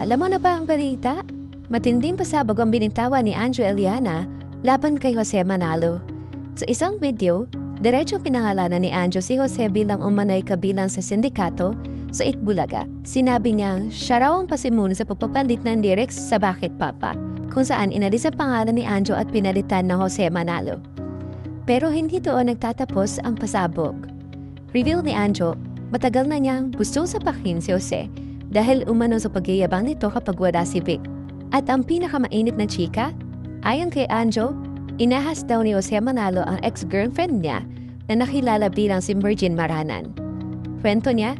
Alam mo na ba ang balita? Matinding pasabog ang binintawan ni Anjo Eliana laban kay Jose Manalo. Sa isang video, diretso pinangalanan ni Anjo si Jose bilang umanay kabilang sa sindikato sa Itbulaga. Sinabi niya siya raw ang pasimuno sa pagpapalit ng lyrics sa Bakit Papa, kung saan inalis ang pangalan ni Anjo at pinalitan ng Jose Manalo. Pero hindi doon nagtatapos ang pasabog. Reveal ni Anjo, matagal na niyang gusto sapakin si Jose dahil umano sa pagyayabang nito kapag wala si Vic. At ang pinakamainit na chika, ayon kay Anjo, inahas daw ni Jose Manalo ang ex-girlfriend niya na nakilala bilang si Virgin Maranan. Kwento niya,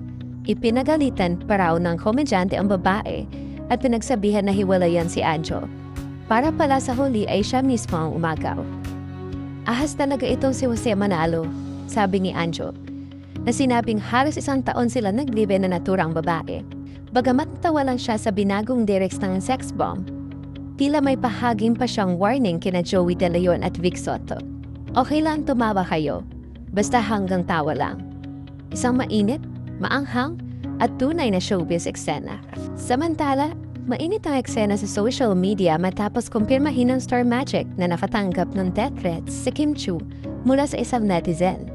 ipinagalitan pa raw ng komedyante ang babae at pinagsabihan na hiwalayan si Anjo. Para pala sa huli ay siya mismo ang umagaw. Ahas talaga itong si Jose Manalo, sabi ni Anjo, na sinabing halos 1 taon sila naglibe na naturang babae. Bagamat natawalan siya sa binagong lyrics ng sex bomb, tila may pahaging pa siyang warning kina Joey De Leon at Vic Soto. Okay lang tumawa kayo, basta hanggang tawa lang. Isang mainit, maanghang, at tunay na showbiz eksena. Samantala, mainit ang eksena sa social media matapos kumpirmahin ng Star Magic na nakatanggap ng death threats si Kim Chiu mula sa isang netizen.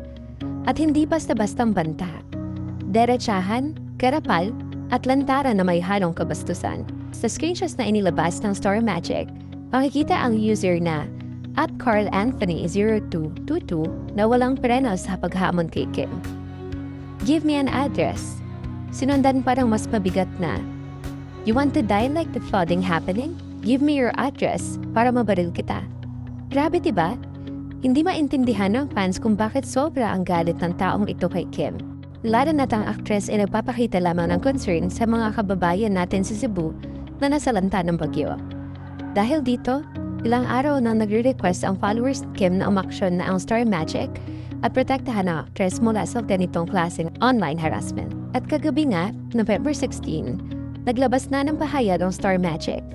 At hindi basta-bastang banta. Derechahan, karapal, at lantaran na may halong kabastusan. Sa screenshots na inilabas ng Star Magic, makikita ang user na @CarlAnthony0222 na walang preno sa paghamon kay Kim. Give me an address. Sinundan parang mas mabigat na, you want to die like the flooding happening? Give me your address para mabaril kita. Grabe diba? Hindi maintindihan ng fans kung bakit sobra ang galit ng taong ito kay Kim. Lalo na't ang actress ay nagpapakita lamang ng concern sa mga kababayan natin sa Cebu na nasalanta ng bagyo. Dahil dito, ilang araw na nagre-request ang followers ni Kim na umaksyon na ang Star Magic at protektahan ang actress mula sa ganitong klaseng online harassment. At kagabi nga, November 16, naglabas na ng pahayag ang Star Magic.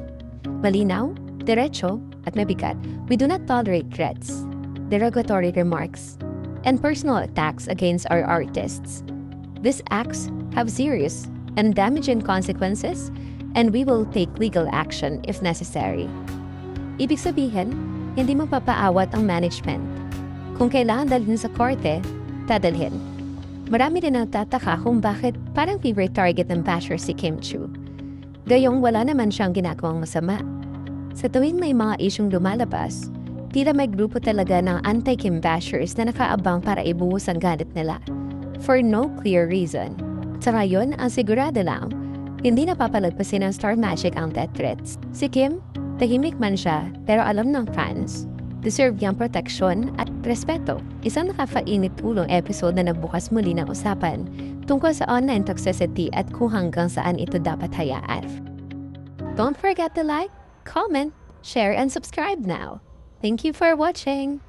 Malinaw, diretso, at mabigat. We do not tolerate threats, derogatory remarks, and personal attacks against our artists. These acts have serious and damaging consequences, and we will take legal action if necessary. Ibig sabihin, hindi mapapaawat ang management. Kung kailangan dalhin sa korte, dadalhin. Marami rin nagtataka kung bakit parang favorite target ng basher si Kim Chiu. Gayong wala naman siyang ginagawang masama. Sa tuwing may mga isyong lumalabas, tila may grupo talaga ng anti-Kim bashers na nakaabang para ibuhos ang galit nila. For no clear reason. Sa ngayon, ang sigurado lang, hindi napapalagpasin ng Star Magic ang death threats. Si Kim, tahimik man siya, pero alam ng fans, deserve niyang proteksyon at respeto. Isang nakapainit ulong episode na nagbukas muli ng usapan tungkol sa online toxicity at kung hanggang saan ito dapat hayaan. Don't forget to like, comment, share, and subscribe now. Thank you for watching!